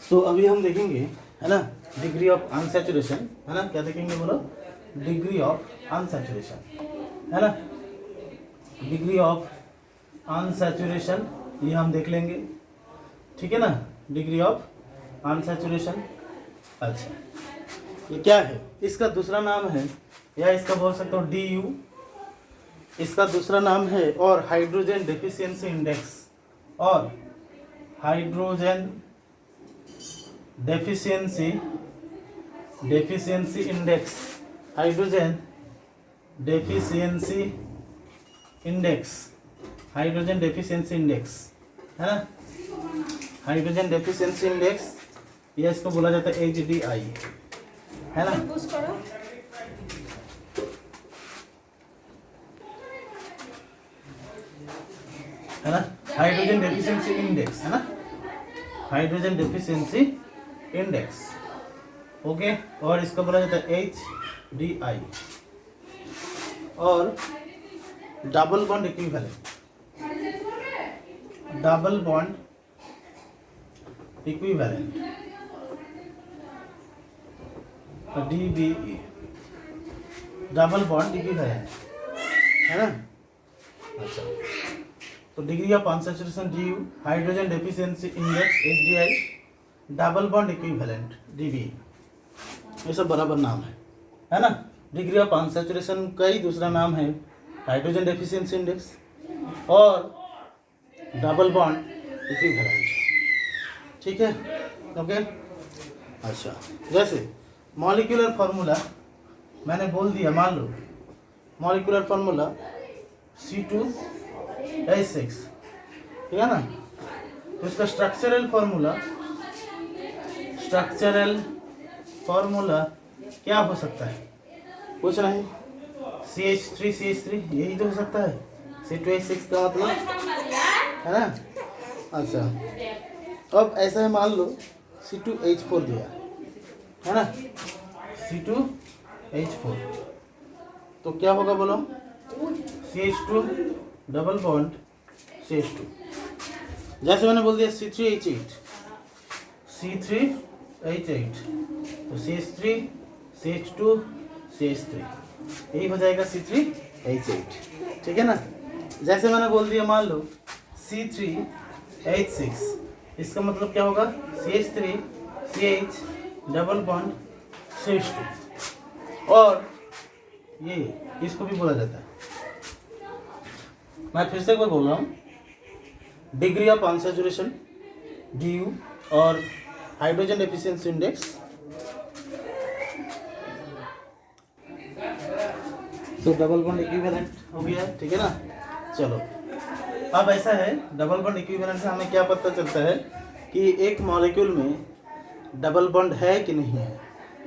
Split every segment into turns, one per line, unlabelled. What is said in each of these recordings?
तो अभी हम देखेंगे, है ना, डिग्री ऑफ अनसैचुरेशन, है ना, क्या देखेंगे बोलो, डिग्री ऑफ अनसैचुरेशन, है ना, डिग्री ऑफ अनसैचुरेशन ये हम देख लेंगे, ठीक है ना, डिग्री ऑफ अनसैचुरेशन। अच्छा, ये क्या है, इसका दूसरा नाम है, या इसका बोल सकते हो डी यू, इसका दूसरा नाम है, और हाइड्रोजन डेफिशिएंसी इंडेक्स, और hydrogen deficiency index, hydrogen deficiency index, hydrogen deficiency index, है ना, हाइड्रोजन डेफिशिएंसी इंडेक्स, ये इसको बोला जाता है HDI, है ना। है ना, हाइड्रोजन डेफिशिएंसी इंडेक्स, है ना, हाइड्रोजन डेफिशिएंसी इंडेक्स, ओके, और इसको बोला जाता है HDI, और double bond equivalent, double bond equivalent, DBE, double bond equivalent, है ना। अच्छा, तो degree of unsaturation DU, hydrogen deficiency index HDI, double bond equivalent DBE, ये सब बराबर नाम है ना। डिग्री ऑफ अनसैचुरेशन का ही दूसरा नाम है हाइड्रोजन डेफिशिएंसी इंडेक्स और डबल बॉन्ड इक्विवेलेंट, ठीक है, ओके। अच्छा, जैसे मॉलिक्यूलर फार्मूला मैंने बोल दिया, मान लो मॉलिक्यूलर फार्मूला C2H6, ठीक है ना, तो इसका स्ट्रक्चरल फार्मूला क्या हो सकता है, कुछ नहीं, CH3 यही तो हो सकता है, C2H6 का मतलब, है ना। अच्छा, अब ऐसा है, मान लो C2H4 दिया, है ना, C2H4, तो क्या होगा बोलो, CH2 डबल बॉन्ड CH2, जैसे मैंने बोल दिया C3H8, तो CH3 CH2 CH3, यही हो जाएगा C3H8, ठीक है ना। जैसे मैंने बोल दिया, मान लो C3H6, इसका मतलब क्या होगा, CH3 CH double bond CH2, और ये इसको भी बोला जाता है, मैं फिर से एक बार बोल रहा हूँ, डिग्री ऑफ अनसैचुरेशन DU और हाइड्रोजन एफिशिएंसी इंडेक्स, तो डबल बॉन्ड इक्विवेलेंट हो गया, ठीक है ना। चलो, अब ऐसा है, डबल बॉन्ड इक्विवेलेंट से हमें क्या पता चलता है कि एक मॉलिक्यूल में डबल बॉन्ड है कि नहीं है,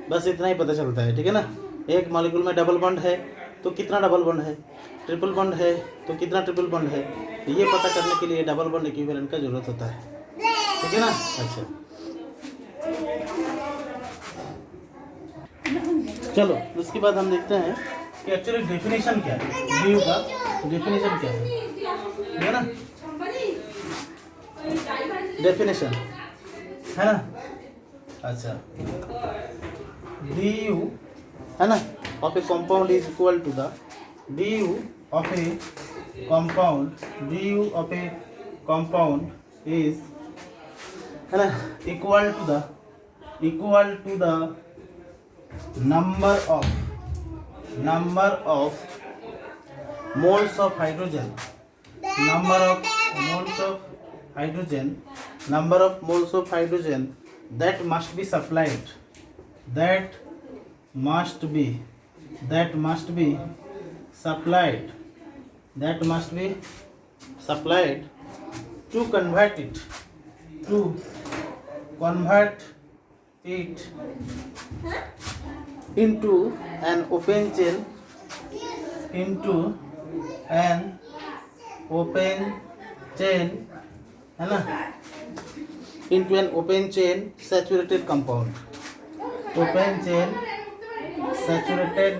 बस इतना ही पता चलता है, ठीक है ना। एक मॉलिक्यूल में डबल बॉन्ड है तो कितना डबल बॉन्ड है, ट्रिपल बॉन्ड है तो कितना ट्रिपल बॉन्ड है, ये पता करने के लिए डबल बॉन्ड इक्विवेलेंट का जरूरत होता है, ठीक है ना। अच्छा, चलो उसके बाद हम देखते हैं कि एक्चुअली डेफिनेशन क्या है, DU का डेफिनेशन क्या है ना, डेफिनेशन, है ना। अच्छा, DU, है ना, of a compound is equal to the DU of a compound is, है ना, equal to the number of moles of hydrogen, number of moles of hydrogen that must be supplied, that must be supplied to convert it into an open chain, है ना, into an open chain saturated compound, open chain saturated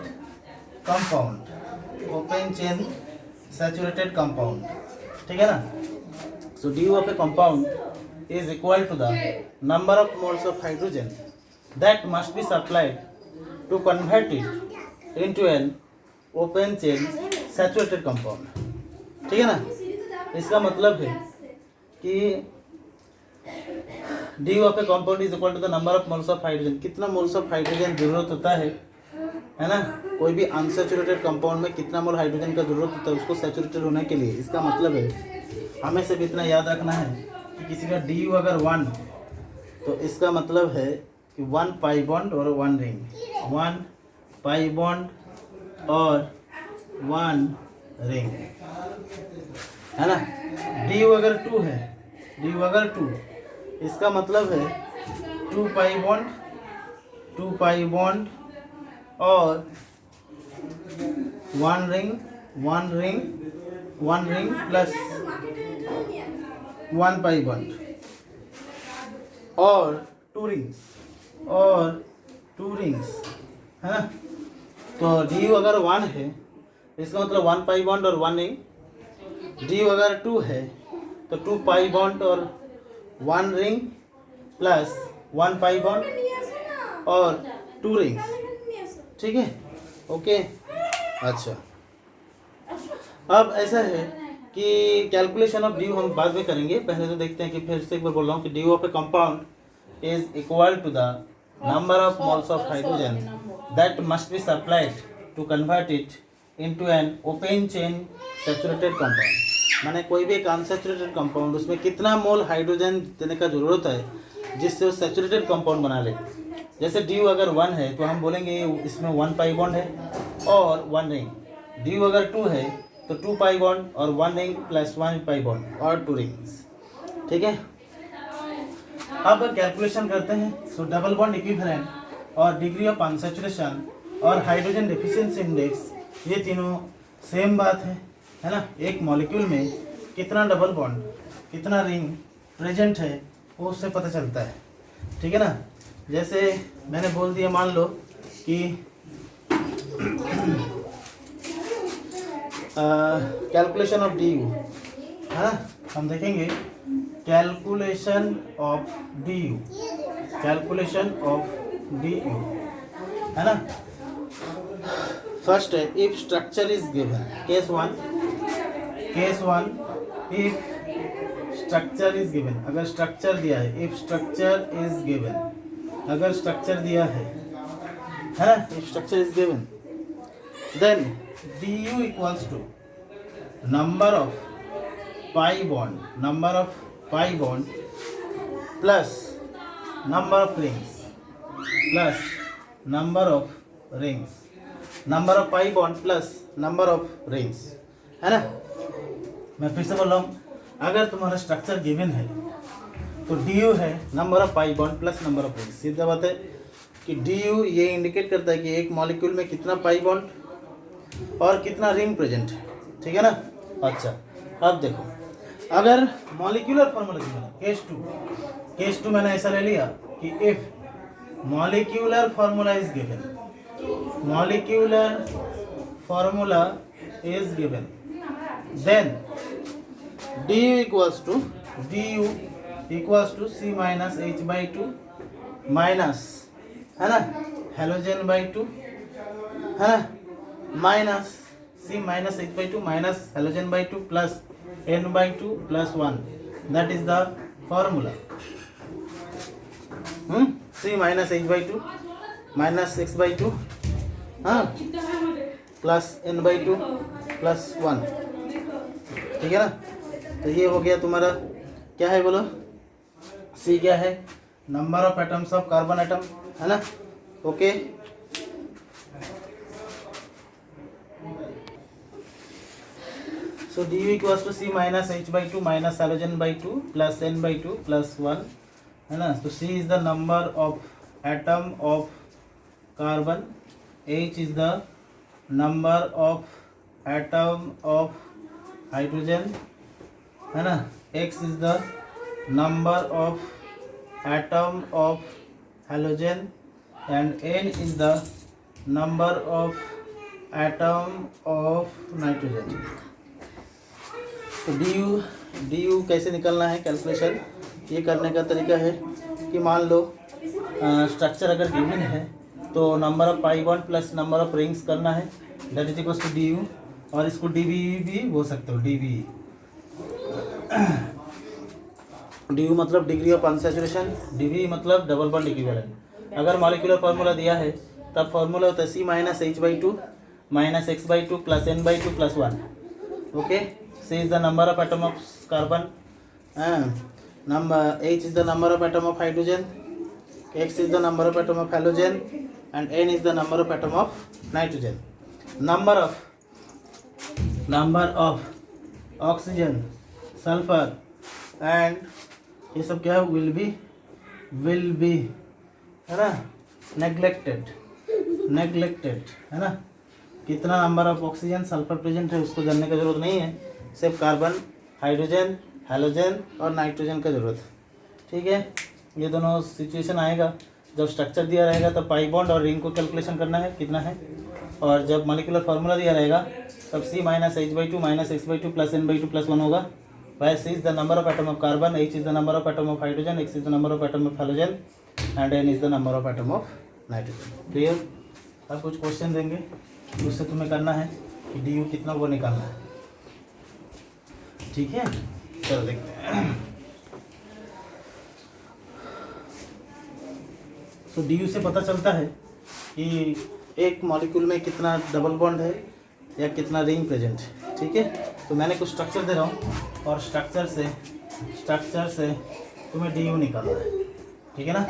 compound, ठीक है ना। So DU of a compound is equal to the number of moles of hydrogen that must be supplied to convert it into an open chain saturated compound. ठीक है ना? इसका मतलब है कि D of a compound is equal to the number of moles of hydrogen. कितना moles of hydrogen जरूरत होता है ना? कोई भी अनसैचुरेटेड कंपाउंड में कितना मोल हाइड्रोजन का जरूरत होता है उसको सैचुरेटेड होने के लिए. इसका मतलब है हमें सिर्फ इतना याद रखना है कि किसी का डी अगर 1 तो इसका मतलब है कि 1 पाई बॉन्ड और 1 रिंग, 1 पाई बॉन्ड और 1 रिंग, है ना. डी अगर 2 है, डी अगर 2 इसका मतलब है 2 पाई बॉन्ड, 2 पाई बॉन्ड और 1 ring, 1 ring, 1 ring plus 1 pi bond और 2 रिंग्स, और 2 रिंग्स, है ना. तो डी अगर 1 है इसका मतलब 1 पाई बॉन्ड और 1 रिंग. डी अगर 2 है तो 2 पाई बॉन्ड और 1 रिंग प्लस 1 पाई बॉन्ड और 2 रिंग्स. ठीक है, ओके. अच्छा, अब ऐसा है कि कैलकुलेशन ऑफ डी हम बाद में करेंगे. पहले तो देखते हैं कि फिर से एक बार बोल रहा हूँ कि D of a compound is equal to the number of moles of hydrogen that must be supplied to convert it into an open chain saturated compound. माने कोई भी एक अनसैचुरेटेड कंपाउंड उसमें कितना मोल हाइड्रोजन देने का जरूरत है जिससे वो सैचुरेटेड कंपाउंड बना ले. जैसे डी अगर 1 है तो हम बोलेंगे इसमें 1 पाई बॉन्ड है और 1 रिंग. डी अगर 2 है तो 2 पाई बॉन्ड और 1 रिंग प्लस 1 पाई बॉन्ड और 2 रिंग्स. ठीक है, अब कैलकुलेशन करते हैं. सो डबल बॉन्ड इक्विवेलेंट और डिग्री ऑफ अनसैचुरेशन और हाइड्रोजन डेफिशिएंसी इंडेक्स ये तीनों सेम बात है ना. एक मॉलिक्यूल में कितना डबल बॉन्ड, कितना रिंग प्रेजेंट है वो उससे पता चलता है. ठीक है ना. जैसे मैंने बोल दिया, मान लो कि कैलकुलेशन ऑफ डी यू, है ना. हम देखेंगे calculation of D U, calculation of D U, है ना. फर्स्ट है if structure is given. Case 1, if structure is given, अगर स्ट्रक्चर दिया है, इफ स्ट्रक्चर इज गिवन, अगर स्ट्रक्चर दिया है ना, if structure is given then D U equals to number of pi bond, number of pi bond plus number of rings, plus number of rings, number of pi bond plus number of rings, है ना. मैं फिर से बोल रहा हूँ, अगर तुम्हारा स्ट्रक्चर गिवन है तो डी यू है number of pi bond plus number of rings. सीधा बात है कि डी यू ये इंडिकेट करता है कि एक मॉलिक्यूल में कितना पाई बॉन्ड और कितना रिंग प्रेजेंट है. ठीक है ना. अच्छा, अब देखो, अगर मॉलिक्यूलर फॉर्मूला गिवन है, केस 2 मैंने ऐसा ले लिया कि if molecular formula is given, molecular formula is given then du equals to C minus H by 2 minus, है ना, halogen by 2, है ना, minus C minus H by 2 minus halogen by 2 plus N by 2 plus 1. That is the formula. C minus H by 2 minus X by 2 plus N by 2 plus 1. ठीक है ना. तो ये हो गया तुम्हारा, क्या है बोलो, सी क्या है, number of atoms of carbon atom, है ना. Okay, so D U equals to C minus H by 2 minus halogen by 2 plus N by 2 plus 1, है ना. तो C is the number of atom of carbon, H is the number of atom of hydrogen, है ना. X is the number of atom of halogen and N is the number of atom of nitrogen. तो D you कैसे निकलना है calculation, ये करने का तरीका है कि मान लो स्ट्रक्चर अगर गिवन है तो number of pi bond plus number of rings करना है, that is equal to D U, और इसको डी बी भी बोल सकते हो, डी बी। डी यू मतलब degree of unsaturation, D B मतलब डबल बॉन्ड इक्विवेलेंट। अगर मॉलिक्यूलर फार्मूला दिया है तब फार्मूला होता है C minus H by two minus X by two plus N by two plus one. Okay, C is the number of atom of carbon, number H is the number of atom of hydrogen, X is the number of atom of halogen, and N is the number of atom of nitrogen. Number of oxygen, sulfur and ये सब क्या है, will be है ना, neglected है ना। कितना number of oxygen sulphur present है उसको जानने का जरूरत नहीं है, सिर्फ कार्बन, हाइड्रोजन, हैलोजन और नाइट्रोजन का जरूरत है। ठीक है, ये दोनों सिचुएशन आएगा जब स्ट्रक्चर दिया रहेगा तब पाई बॉन्ड और रिंग को कैलकुलेशन करना है कितना है, और जब मॉलिक्यूलर फार्मूला दिया रहेगा तब C minus H by two minus X by two plus N by two plus one होगा। Why C is the number of atom of carbon, H is the number of atom of hydrogen, X is the number of atom of halogen and N is the number of atom of nitrogen. Clear? अब कुछ question देंगे उससे तुम्हें करना है कि D you कितना वो निकालना है। ठीक है, चलो देखते हैं। तो डी यू से पता चलता है कि एक मॉलिक्यूल में कितना डबल बॉन्ड है या कितना रिंग प्रेजेंट है। ठीक है, तो मैंने कुछ स्ट्रक्चर दे रहा हूँ और स्ट्रक्चर से तुम्हें डी यू निकालना है। ठीक है ना,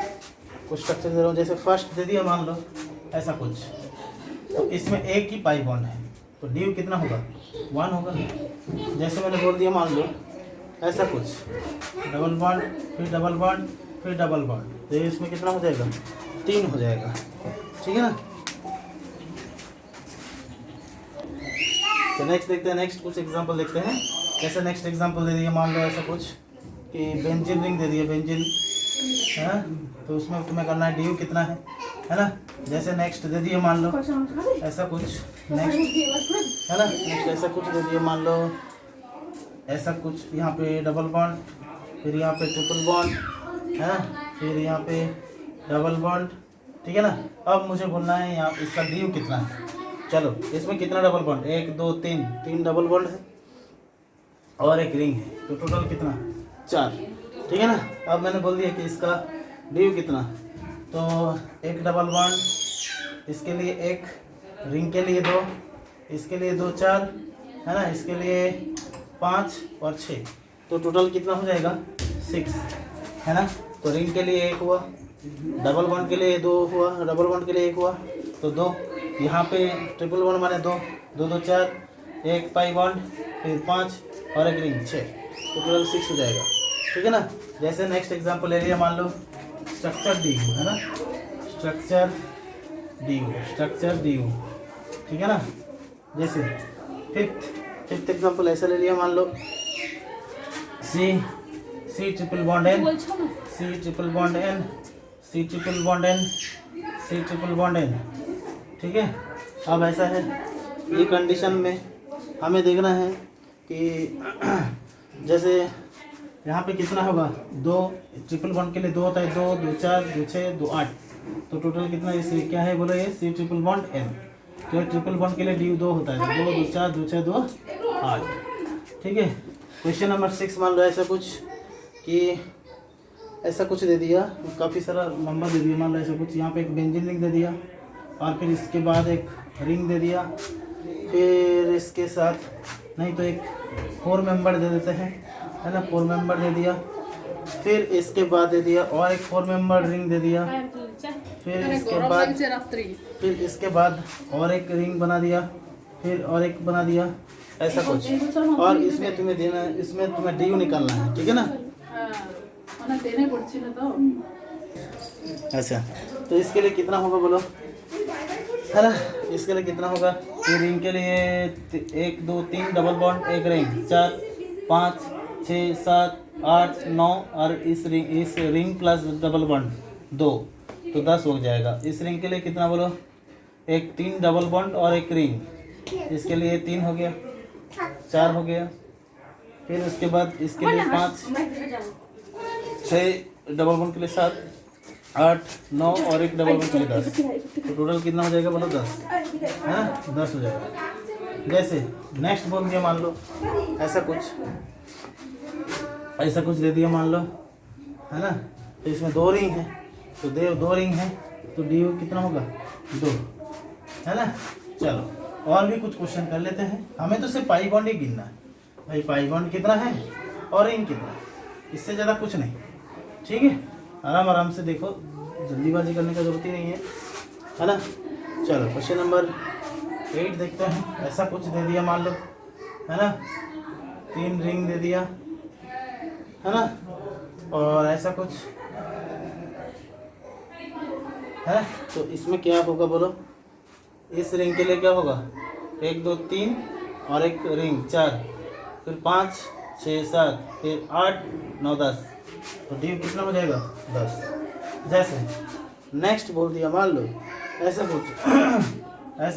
कुछ स्ट्रक्चर दे रहा हूँ, जैसे फर्स्ट दे दिया मान लो ऐसा कुछ, तो इसमें एक ही पाई बॉन्ड है तो डी यू कितना होगा, 1 होगा। जैसे मैंने बोल दिया मान लो ऐसा कुछ, डबल बॉन्ड फिर डबल बॉन्ड फिर डबल बॉन्ड, तो ये इसमें कितना हो जाएगा, 3 हो जाएगा। ठीक है ना, तो नेक्स्ट देखते हैं, नेक्स्ट कुछ एग्जांपल देखते हैं। जैसे नेक्स्ट एग्जांपल दे दिया मान लो ऐसा कुछ कि बेंजीन रिंग दे दिया, बेंजीन है, तो उसमें तुम्हें करना है डी यू कितना है ना। जैसे नेक्स्ट दे दिया मान लो ऐसा कुछ, नेक्स्ट है ना, नेक्स्ट ऐसा कुछ दे दिया मान लो ऐसा कुछ, यहाँ पे डबल बॉन्ड फिर यहाँ पे ट्रिपल बॉन्ड है ना, फिर यहाँ पे डबल बॉन्ड। ठीक है ना, अब मुझे बोलना है यहाँ इसका डी यू कितना है। चलो इसमें कितना डबल बॉन्ड, 1 2 3 डबल बॉन्ड है और एक रिंग है, तो टोटल कितना, 4। ठीक है ना, अब मैंने बोल दिया कि इसका डी यू कितना, तो एक डबल बॉन्ड, इसके लिए 1, रिंग के लिए 2, इसके लिए 2 4 है ना, इसके लिए 5 और 6, तो टोटल कितना हो जाएगा 6 है ना। तो रिंग के लिए 1 हुआ, डबल बॉन्ड के लिए 2 हुआ, डबल बॉन्ड के लिए 1 हुआ तो 2, यहाँ पे ट्रिपल बॉन्ड माने 2 2 2 4, 1 पाई बॉन्ड फिर 5 और एक रिंग 6, तो टोटल 6 हो जाएगा। ठीक है ना, जैसे नेक्स्ट एग्जांपल ले लिया मान लो स्ट्रक्चर डी यू है ना, स्ट्रक्चर डी यू। ठीक है ना, जैसे फिफ्थ एग्जांपल ऐसा ले लिया मान लो C triple bond N, C triple bond N, C triple bond N, C triple bond N. ठीक है, अब ऐसा है, ये कंडीशन में हमें देखना है कि जैसे यहाँ पे कितना होगा, 2 ट्रिपल बॉन्ड के लिए 2 होता है, 2 2 4 2 6 2 8, तो टोटल कितना इसे क्या है बोलो, ये सी ट्रिपल बॉन्ड एन। तो ट्रिपल बॉन्ड के लिए डी 2 होता है, 2 2 4 2 6 2 8। ठीक है, क्वेश्चन नंबर 6 मान लो ऐसा कुछ कि ऐसा कुछ दे दिया, काफ़ी सारा नंबर दे दिया, मान लो ऐसा कुछ, यहाँ पे एक बेंजीन रिंग दे दिया और फिर इसके बाद एक रिंग दे दिया, फिर इसके साथ नहीं तो एक 4 मेंबर दे देते हैं है ना, 4 मेंबर दे दिया, फिर इसके बाद दे दिया और एक 4 मेंबर रिंग दे दिया, फिर इसके बाद और एक रिंग बना दिया, फिर और एक बना दिया, ऐसा कुछ। और इसमें तुम्हें देना है, इसमें तुम्हें डी यू निकालना है। ठीक है ना, अच्छा, तो इसके लिए कितना होगा बोलो है ना, इसके लिए कितना होगा, ये रिंग के लिए 1 2 3 डबल बॉन्ड, एक रिंग 4 5 6 7 8 9 और इस रिंग प्लस डबल बॉन्ड 2, तो 10 हो जाएगा। इस रिंग के लिए कितना बोलो, एक 3 डबल बॉन्ड और एक रिंग, इसके लिए 3 हो गया, 4 हो गया, फिर उसके बाद इसके लिए 5 6 डबल बॉन्ड के लिए 7, 8, 9 और एक डबल बॉन्ड के लिए 10, तो टोटल कितना हो जाएगा बोलो 10, है ना, 10 हो जाएगा। जैसे नेक्स्ट बोल दिया मान लो ऐसा कुछ दे दिया मान लो, है ना, तो इसमें 2 रिंग है, तो 2 रिंग है, तो डी यू कितना होगा 2, है ना। चलो और भी कुछ क्वेश्चन कर लेते हैं, हमें तो सिर्फ पाई बॉन्ड ही गिनना है भाई, पाई बॉन्ड कितना है और रिंग कितना है, इससे ज़्यादा कुछ नहीं, ठीक है। आराम से देखो, जल्दीबाजी करने का जरूरत ही नहीं है ना। चलो क्वेश्चन नंबर 8 देखते हैं। ऐसा कुछ दे दिया मान लो, है ना, 3 रिंग दे दिया, है ना, और ऐसा कुछ है, तो इसमें क्या होगा बोलो, इस रिंग के लिए क्या होगा 1 2 3 और एक रिंग 4, फिर 5 6 7, फिर 8 9 10, तो डी कितना हो जाएगा 10। जैसे नेक्स्ट बोल दिया मान लो ऐसा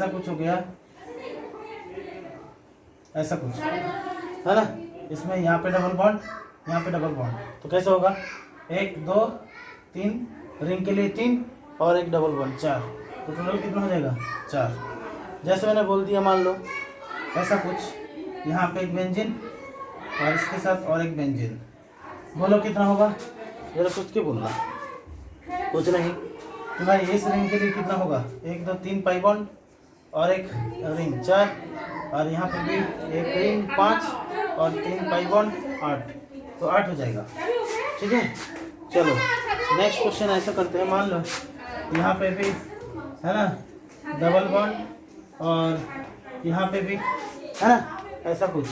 कुछ हो गया, ऐसा कुछ है ना, इसमें यहाँ पे डबल बॉन्ड, यहाँ पे डबल बॉन्ड, तो कैसे होगा 1 2 3, रिंग के लिए 3 और एक डबल बॉन्ड 4, तो टोटल कितना हो जाएगा 4। जैसे मैंने बोल दिया मान लो ऐसा कुछ, यहाँ पे एक बेंजीन और इसके साथ और एक बेंजीन, बोलो कितना होगा, जरा सोच के बोलना, कुछ नहीं, तो भाई इस रिंग के लिए कितना होगा 1 2 3 पाई बॉन्ड और एक रिंग 4, और यहाँ पे भी एक रिंग 5 और 3 पाई बॉन्ड 8, तो 8 हो जाएगा, ठीक है। चलो नेक्स्ट क्वेश्चन ऐसा करते हैं, मान लो यहाँ पे भी है ना डबल बॉन्ड और यहाँ पे भी है ना ऐसा कुछ,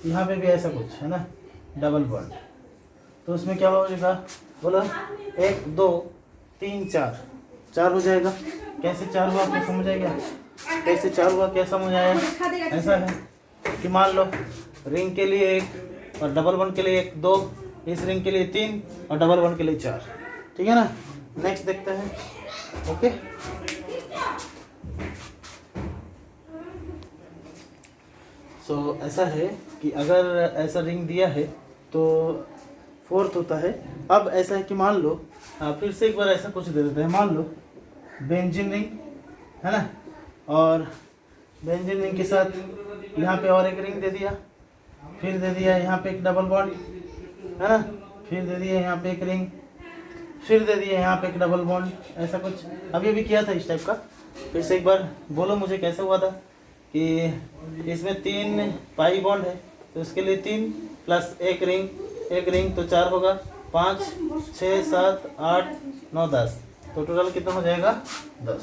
यहाँ पे भी ऐसा कुछ है ना डबल बॉन्ड, तो उसमें क्या हो जाएगा बोलो 1 2 3 4 हो जाएगा। कैसे 4 हुआ क्या समझ आएगा, कैसे 4 हुआ क्या समझ आया। ऐसा है कि मान लो रिंग के लिए 1 और डबल बॉन्ड के लिए 1 2, इस रिंग के लिए 3 और डबल बॉन्ड के लिए 4, ठीक है ना। नेक्स्ट देखते हैं, ओके। सो ऐसा है कि अगर ऐसा रिंग दिया है तो 4th होता है। अब ऐसा है कि मान लो फिर से एक बार ऐसा कुछ दे देते हैं, मान लो बेंजीन रिंग है ना, और बेंजीन रिंग के साथ यहाँ पे और एक रिंग दे दिया, फिर दे दिया यहाँ पे एक डबल बॉन्ड है ना, फिर दे दिया यहाँ पे एक रिंग, फिर दे दिया यहाँ पे एक डबल बॉन्ड, ऐसा कुछ अभी अभी किया था इस टाइप का। फिर से एक बार बोलो मुझे कैसे हुआ था कि इसमें 3 पाई बॉन्ड है, तो उसके लिए 3 प्लस एक रिंग तो 4 होगा, 5 6 7 8 9 10, तो टोटल कितना हो जाएगा 10,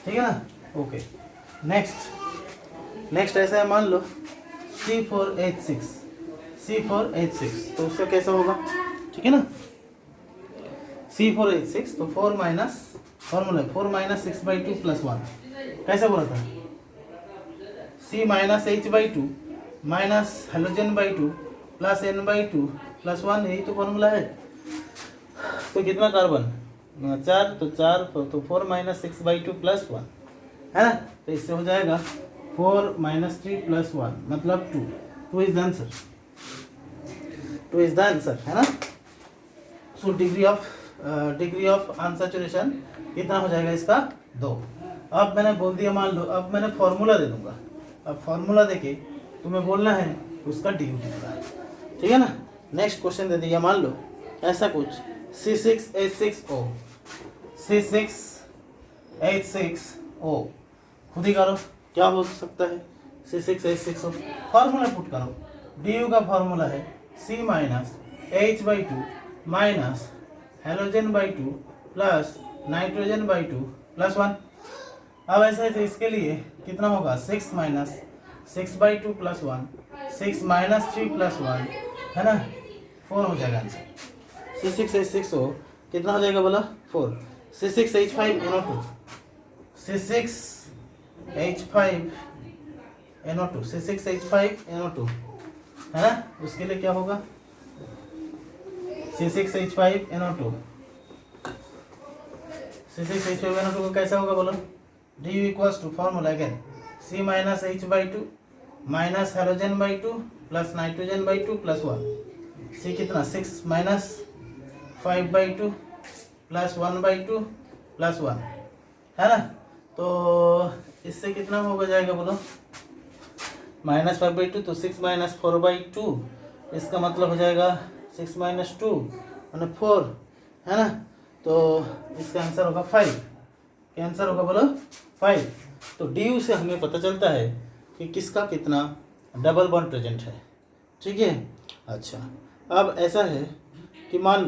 ठीक है ना। ओके नेक्स्ट ऐसा है, मान लो C4H6, तो उसका कैसा होगा, ठीक है ना। C4H6, तो 4 माइनस फॉर्मूला 4 माइनस 6/2 प्लस 1, कैसे बोला था C minus H/2 minus halogen by 2 plus N/2 plus 1, यही तो फॉर्मूला है। तो कितना कार्बन 4, तो 4 तो 4 माइनस 6/2 प्लस 1 है ना, तो इससे हो जाएगा 4 माइनस 3 प्लस 1 मतलब 2 इज द आंसर, है ना। सो डिग्री ऑफ अनसैचुरेशन कितना हो जाएगा इसका 2। अब मैंने बोल दिया मान लो, अब मैंने फॉर्मूला दे दूंगा, अब फॉर्मूला देके तुम्हें बोलना है उसका डी कितना है, ठीक है ना। नेक्स्ट क्वेश्चन दे दिया मान लो ऐसा कुछ C6H6O, खुद ही करो क्या हो सकता है C6H6O, फॉर्मूला पुट करो। डी का फॉर्मूला है C minus H/2 minus halogen by 2 plus nitrogen by 2 plus 1। अब ऐसा है तो इसके लिए कितना होगा 6 माइनस 6/2 प्लस 1, 6 माइनस 3 प्लस 1 है ना, 4 हो जाएगा आंसर। C6H6O कितना हो जाएगा बोला 4। C6H5NO2 C6H5NO2 है ना, उसके लिए क्या होगा C6H5NO2 को कैसा होगा बोलो, D equals to formula again C minus H/2 minus halogen by 2 plus nitrogen by 2 plus 1। C कितना 6 माइनस 5/2 प्लस 1/2 प्लस 1, है ना। तो इससे कितना होगा जाएगा बोलो, -5/2 तो 6 - 4/2, इसका मतलब हो जाएगा 6 - 2 यानी 4, है ना। तो इसका आंसर होगा 5। क्या आंसर होगा बोलो, 5। तो डी से हमें पता चलता है कि किसका कितना डबल बॉन्ड प्रेजेंट है, ठीक है। अच्छा, अब ऐसा है कि मान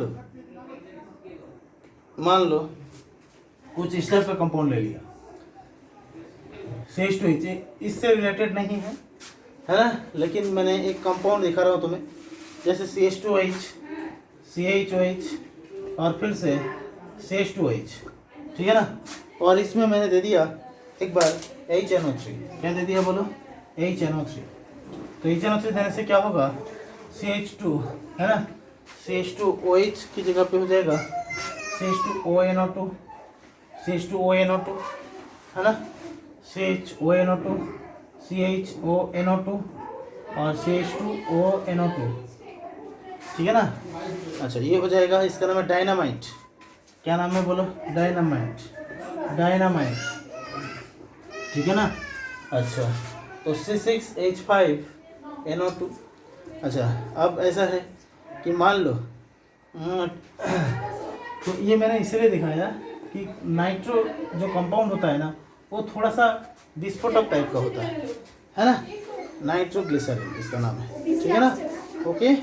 लो कुछ इस टाइप का कंपाउंड ले लिया, CH2H, इससे रिलेटेड नहीं है ना, लेकिन मैंने एक कंपाउंड दिखा रहा हूँ तुम्हें, जैसे CH2H, CHOH और फिर से CH2H, ठीक है ना। और इसमें मैंने दे दिया एक बार HNO3, क्या दे दिया बोलो, HNO3। तो HNO3 देने से क्या होगा, CH2, है ना, CH2OH की जगह पे हो जाएगा CH2ONO2, CH2ONO2, है ना, CHONO2, CHONO2 और CH2ONO2, ठीक है ना। अच्छा, ये हो जाएगा, इसका नाम है डायनामाइट। क्या नाम है बोलो, डायनामाइट, ठीक है ना। अच्छा, तो C6H5NO2। अच्छा, अब ऐसा है कि मान लो तो ये मैंने इसलिए दिखाया कि नाइट्रो जो कंपाउंड होता है ना, वो थोड़ा सा विस्फोटक टाइप का होता है ना, नाइट्रोग्लिसरीन इसका नाम है, ठीक है ना। ओके,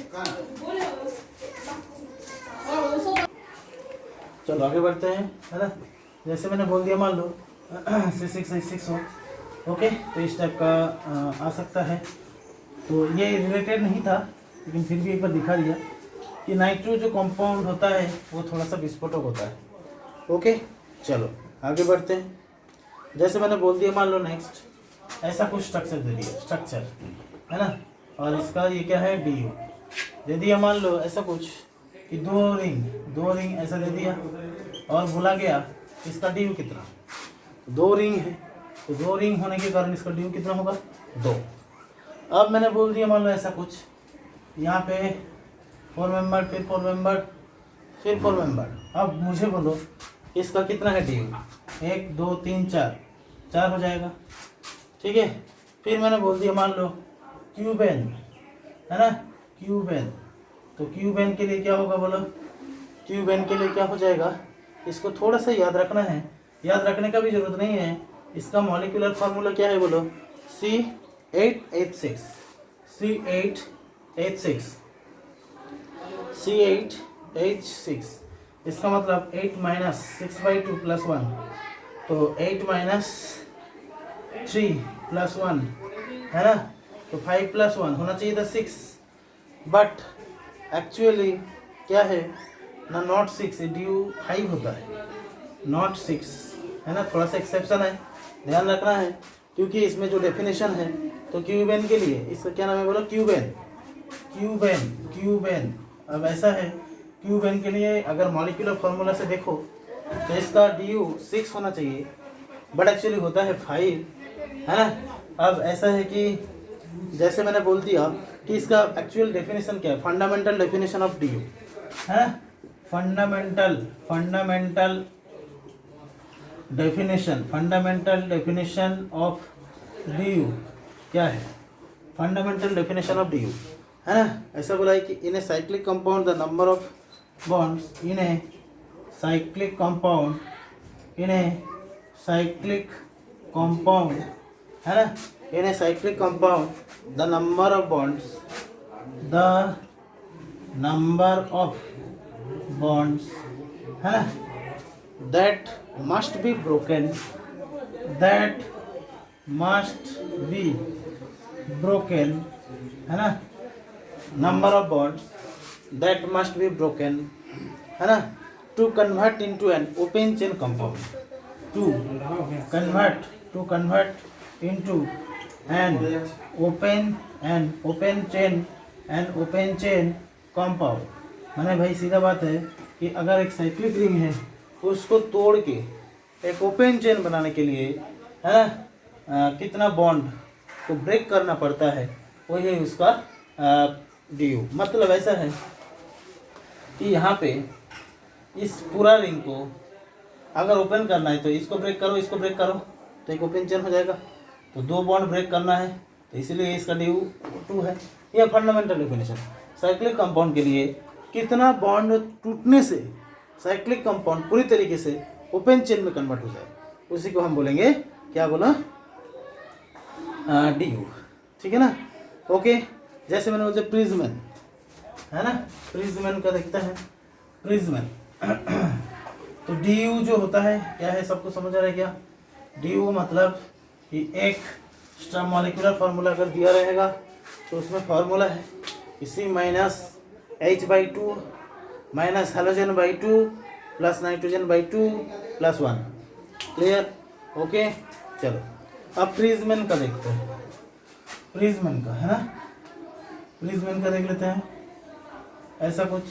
चलो आगे बढ़ते हैं, है ना। जैसे मैंने बोल दिया, मान लो C6H6 हो, ओके, तो इस टाइप का आ सकता है। तो ये रिलेटेड नहीं था, लेकिन फिर भी एक बार दिखा दिया कि नाइट्रो जो कंपाउंड होता है वो थोड़ा सा विस्फोटक होता है। ओके, चलो आगे बढ़ते हैं। जैसे मैंने बोल दिया, मान लो नेक्स्ट ऐसा कुछ स्ट्रक्चर दे दिया, स्ट्रक्चर, है ना, और इसका ये क्या है, DU दे दिया। मान लो ऐसा कुछ कि दो रिंग ऐसा दे दिया, और बोला गया इसका DU कितना, 2 रिंग है, तो 2 रिंग होने के कारण इसका DU कितना होगा, 2। अब मैंने बोल दिया, मान लो ऐसा कुछ, यहाँ पे 4 मेंबर, फिर 4 मेंबर, फिर 4 मेंबर। अब मुझे बोलो इसका कितना है DU, 1 2 3 4 हो जाएगा, ठीक है। फिर मैंने बोल दिया, मान लो क्यूबेन, है ना, क्यूबेन। तो क्यूबेन के लिए क्या होगा बोलो, क्यूबेन के लिए क्या हो जाएगा, इसको थोड़ा सा याद रखना है, याद रखने का भी जरूरत नहीं है। इसका मॉलिक्यूलर फार्मूला क्या है बोलो, C8H6, C8H6, C8H6। इसका मतलब 8 - 6/2 + 1, तो 8 - 3 + 1, है ना, तो 5 + 1 होना चाहिए था 6, बट एक्चुअली क्या है ना, नॉट 6, DU 5 होता है, नॉट 6, है ना, थोड़ा सा एक्सेप्शन है, ध्यान रखना है, क्योंकि इसमें जो डेफिनेशन है, तो क्यूबेन के लिए इसका क्या नाम है बोलो, क्यूबेन। अब ऐसा है, क्यूबेन के लिए अगर मॉलिक्यूलर फार्मूला से देखो तो इसका DU 6 होना चाहिए, बट एक्चुअली होता है 5, है ना। अब ऐसा है कि जैसे मैंने बोल दिया कि इसका एक्चुअल डेफिनेशन क्या है, फंडामेंटल डेफिनेशन ऑफ DU, है ना, फंडामेंटल डेफिनेशन ऑफ DU क्या है, फंडामेंटल डेफिनेशन ऑफ DU, है ना। ऐसा बोला है कि in a cyclic compound the number of bonds in a cyclic compound, है ना, in a cyclic compound the number of bonds, है ना, that must be broken, है ना, number of bonds that must be broken, है ना, to convert into an open chain compound, to convert into an open chain compound। माने भाई सीधा बात है कि अगर एक साइक्लिक रिंग है उसको तोड़ के एक ओपन चेन बनाने के लिए, है ना, कितना बॉन्ड को ब्रेक करना पड़ता है, वही है उसका DU। मतलब ऐसा है कि यहाँ पे इस पूरा रिंग को अगर ओपन करना है तो इसको ब्रेक करो, इसको ब्रेक करो, तो एक ओपन चेन हो जाएगा। तो 2 बॉन्ड ब्रेक करना है, तो इसलिए इसका ड्यू 2 है। यह फंडामेंटल डेफिनेशन। साइक्लिक कंपाउंड के लिए कितना बॉन्ड टूटने से साइक्लिक कंपाउंड पूरी तरीके से ओपन चेन में कन्वर्ट हो जाए, उसी को हम बोलेंगे, क्या बोला, ड्यू। ठीक है ना। ओके, जैसे मैंने बोलते प्रिज्मन है ना, प्रिज्मन का देखता है, प्रिज्मन तो ड्यू जो होता है क्या है, सबको समझ आ रहा है क्या? ड्यू मतलब कि एक एक्स्ट्रा मॉलिक्यूलर फार्मूला अगर दिया रहेगा तो उसमें फार्मूला है इसी -H/2 minus halogen by 2 plus nitrogen by 2 plus 1। Clear? Okay, चलो अब प्रिज्मन का देखते हैं। प्रिज्मन का है ना, प्रिज्मन का देख लेते हैं। ऐसा कुछ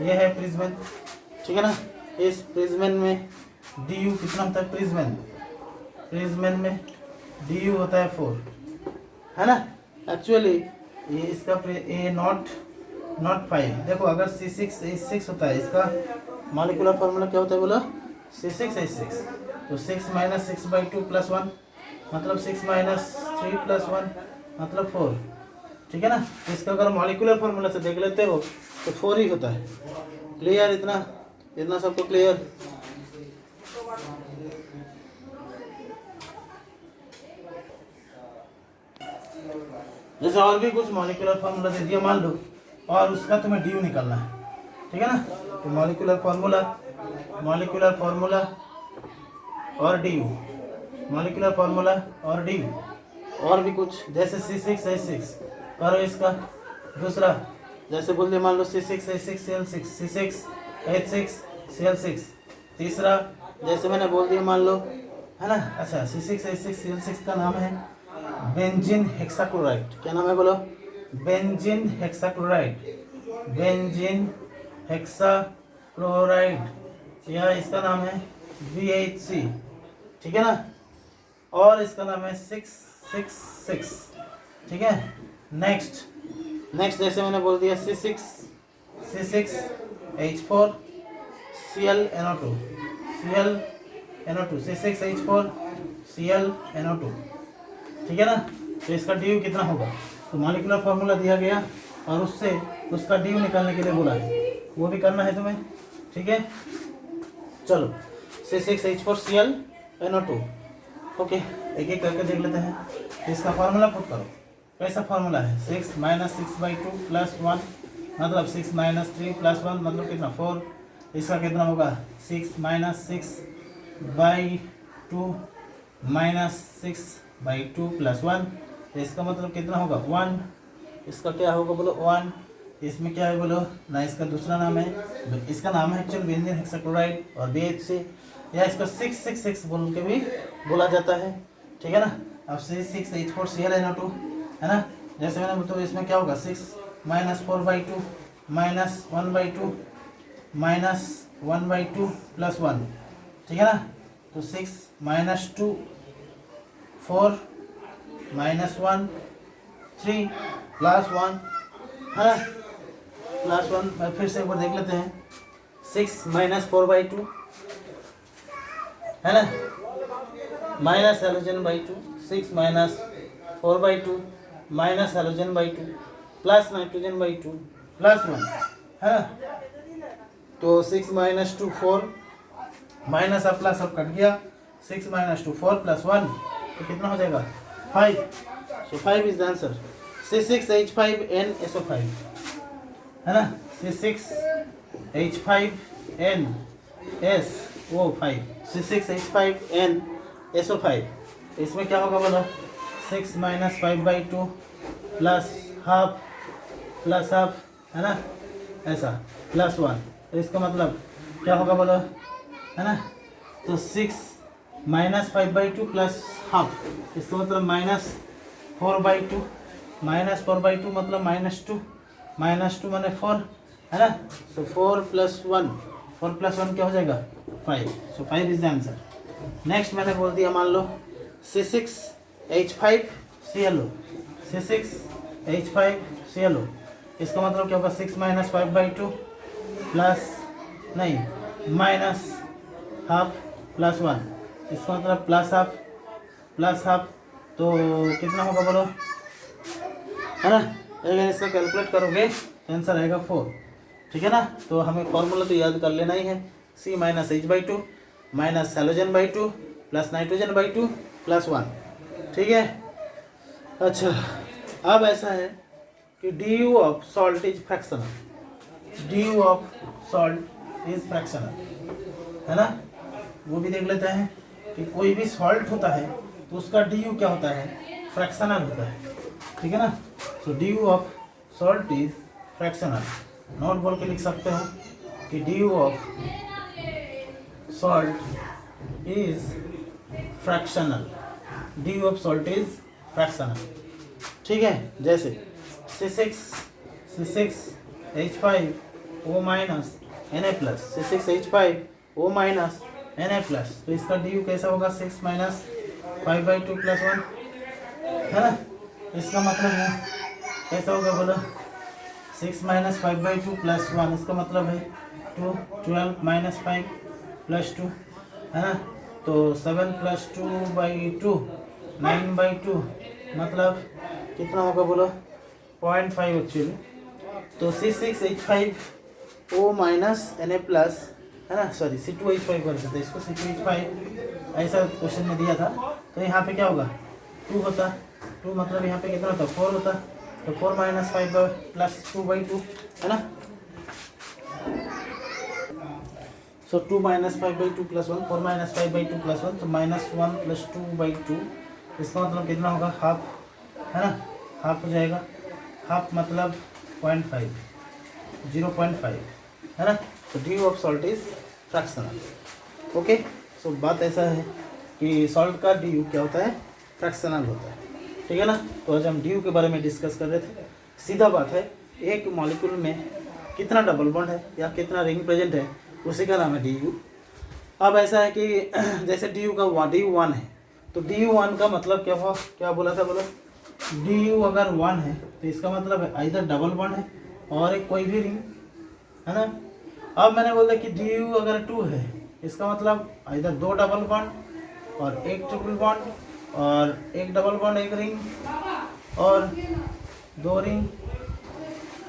ये है प्रिज्मन, ठीक है ना। इस प्रिज्मन में डी यू कितना होता है? प्रिज्मन में डी यू होता है 4, है ना। एक्चुअली ये इसका ए नॉट 5। देखो अगर C6H6 होता है, इसका मॉलिक्यूलर फार्मूला क्या होता है बोला? C6H6। तो 6 - 6/2 प्लस 1 मतलब 6 - 3 प्लस 1 मतलब 4, ठीक है ना। इसका अगर मॉलिक्यूलर फार्मूला से देख लेते हो तो 4 ही होता है। क्लियर? इतना सबको क्लियर? जैसे और भी कुछ मॉलिक्यूलर फार्मूला दे दिया मान लो, और उसका तुम्हें ड्यू निकालना है, ठीक है ना। तो मॉलिक्यूलर फार्मूला और ड्यू, मॉलिक्यूलर फार्मूला और ड्यू, और भी कुछ जैसे C6H6 करो इसका दूसरा, जैसे बोल दिया मान लो C6H6Cl6, C6H6Cl6। तीसरा जैसे मैंने बोल दिया मान लो, है ना। अच्छा, C6H6Cl6 का नाम है बेंजीन हेक्साक्लोराइड। क्या नाम है बोलो? बेंजीन हेक्साक्लोराइड, या इसका नाम है BHC, ठीक है ना। और इसका नाम है 666, ठीक है। नेक्स्ट जैसे मैंने बोल दिया C6H4 ClNO2, C6H4 ClNO2, ठीक है ना। तो इसका ड्यू कितना होगा? तो मॉलिक्यूलर फार्मूला दिया गया और उससे उसका ड्यू निकालने के लिए बोला है, वो भी करना है तुम्हें, ठीक है। चलो C6H4 ClNO2, ओके, एक एक करके देख लेते हैं। इसका फार्मूला पुट करो। कैसा फार्मूला है? 6 - 6/2 प्लस 1 मतलब 6 - 3 प्लस 1 मतलब कितना? 4। इसका कितना होगा? 6 - 6/2 माइनस 6/2 प्लस 1, तो इसका मतलब कितना होगा? 1। इसका क्या होगा बोलो? 1। इसमें क्या है बोलो ना? इसका दूसरा नाम है, इसका नाम है एक्चुअल बेंजीन हेक्साक्लोराइड और BHC, या इसको 666 बोल के भी बोला जाता है, ठीक है ना। अब C6H4 ClNO2, है ना। जैसे मैंने बताया इसमें क्या होगा? 6 - 4/2 माइनस 1/2 माइनस 1/2 प्लस 1, ठीक है ना। तो 6 - 2 4 -1 3 प्लस 1, है ना, प्लस 1। मैं फिर से एक बार देख लेते हैं। 6 - 4/2, है ना, minus halogen by 2, 6 - 4/2 minus halogen by 2 plus nitrogen by 2 plus 1, है ना। तो 6 - 2 4 माइनस अब प्लस अब कट गया। 6 - 2 4 प्लस 1 तो कितना हो जाएगा? 5। सो 5 इज द आंसर। C6H5NSO5, है ना, C6H5NSO5, C6H5NSO5। इसमें क्या होगा बोलो? 6 - 5/2 प्लस हाफ, है ना, ऐसा प्लस 1। तो इसका मतलब क्या होगा बोलो, है ना। तो 6 - 5/2 प्लस हाफ, इसका मतलब -4/2, -4/2 मतलब -2 माने 4, है ना। सो 4 + 1, 4 + 1 क्या हो जाएगा? 5। सो 5 इज द आंसर। नेक्स्ट मैंने बोल दिया मान लो C6H5ClO, C6H5ClO, इसका मतलब क्या होगा 6 माइनस 5/2 प्लस नहीं माइनस हाफ प्लस 1, इसका मतलब प्लस हाफ तो कितना होगा बोलो, है ना। अगर इसका कैलकुलेट करोगे तो आंसर आएगा 4, ठीक है ना। तो हमें फॉर्मूला तो याद कर लेना ही है, C माइनस H/2 माइनस हैलोजन/2 प्लस नाइट्रोजन/2 प्लस 1, ठीक है। अच्छा, अब ऐसा है कि DU of salt is fractional, DU of salt is fractional, है ना। वो भी देख लेते हैं कि कोई भी सॉल्ट होता है तो उसका DU क्या होता है, फ्रैक्शनल होता है, ठीक है ना। सो DU of salt is fractional, note बोल के लिख सकते हो कि DU of salt is fractional, DU of salt is fractional, ठीक है। जैसे C6H5O minus Na+, C6H5O minus Na+, तो इसका DU कैसा होगा 6 माइनस 5/2 प्लस 1, है ना। इसका मतलब है कैसा होगा बोलो, 6 माइनस 5/2 प्लस 1, इसका मतलब है 2, 12 माइनस 5 प्लस 2, है ना। तो 7 प्लस 2/2 9/2, मतलब कितना होगा बोलो 0.5 एक्चुअली। तो C6H5O माइनस Na+, है ना, सॉरी C2H5 कर सकते इसको, C2H5 ऐसा क्वेश्चन में दिया था। तो यहाँ पे क्या होगा 2 होता, 2 मतलब यहाँ पे कितना होता 4 होता, तो 4 माइनस 5 प्लस 2/2, है ना। सो 2 माइनस 5/2 प्लस 1, 4 माइनस 5/2 प्लस 1, तो -1 प्लस 2/2, इसका मतलब कितना होगा हाफ, है ना, हाफ हो जाएगा। हाफ मतलब 0.5, 0.5, है ना। तो DU of salt is fractional, okay. So बात ऐसा है कि सॉल्ट का DU क्या होता है, फ्रैक्शनल होता है, ठीक है ना। तो आज हम DU के बारे में डिस्कस कर रहे थे। सीधा बात है, एक मॉलिक्यूल में कितना डबल बॉन्ड है या कितना रिंग प्रेजेंट है, उसी का नाम है DU। अब ऐसा है कि जैसे DU 1 है, तो DU1 का मतलब क्या हुआ, क्या बोला था बोलो, DU अगर 1 है तो इसका मतलब है इधर डबल बॉन्ड है और एक कोई भी रिंग, है ना। अब मैंने बोला कि DU अगर 2 है, इसका मतलब इधर 2 डबल बॉन्ड और एक ट्रिपल बॉन्ड और एक डबल बॉन्ड एक रिंग और 2 रिंग,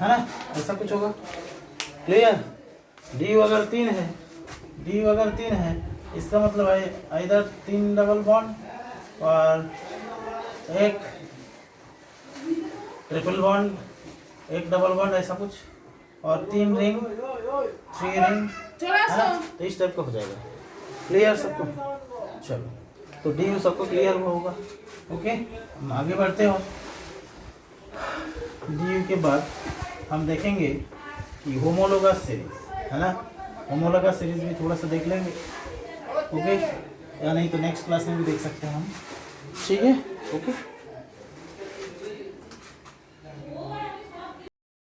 है ना, ऐसा कुछ होगा, क्लियर। DU अगर 3 है, DU अगर 3 है, इसका मतलब है इधर 3 डबल बॉन्ड और एक ट्रिपल बॉन्ड, एक डबल बॉन्ड, ऐसा कुछ, और 3 रिंग, 3 रिंग, है ना। तो इस टाइप का हो जाएगा, क्लियर सबको। चलो, तो DU सबको क्लियर हुआ होगा, ओके। हम आगे बढ़ते हो। DU के बाद हम देखेंगे कि होमोलोगस सीरीज, है ना। होमोलोगस सीरीज भी थोड़ा सा देख लेंगे, ओके, या नहीं तो नेक्स्ट क्लास में भी देख सकते हैं हम, ठीक है, ओके।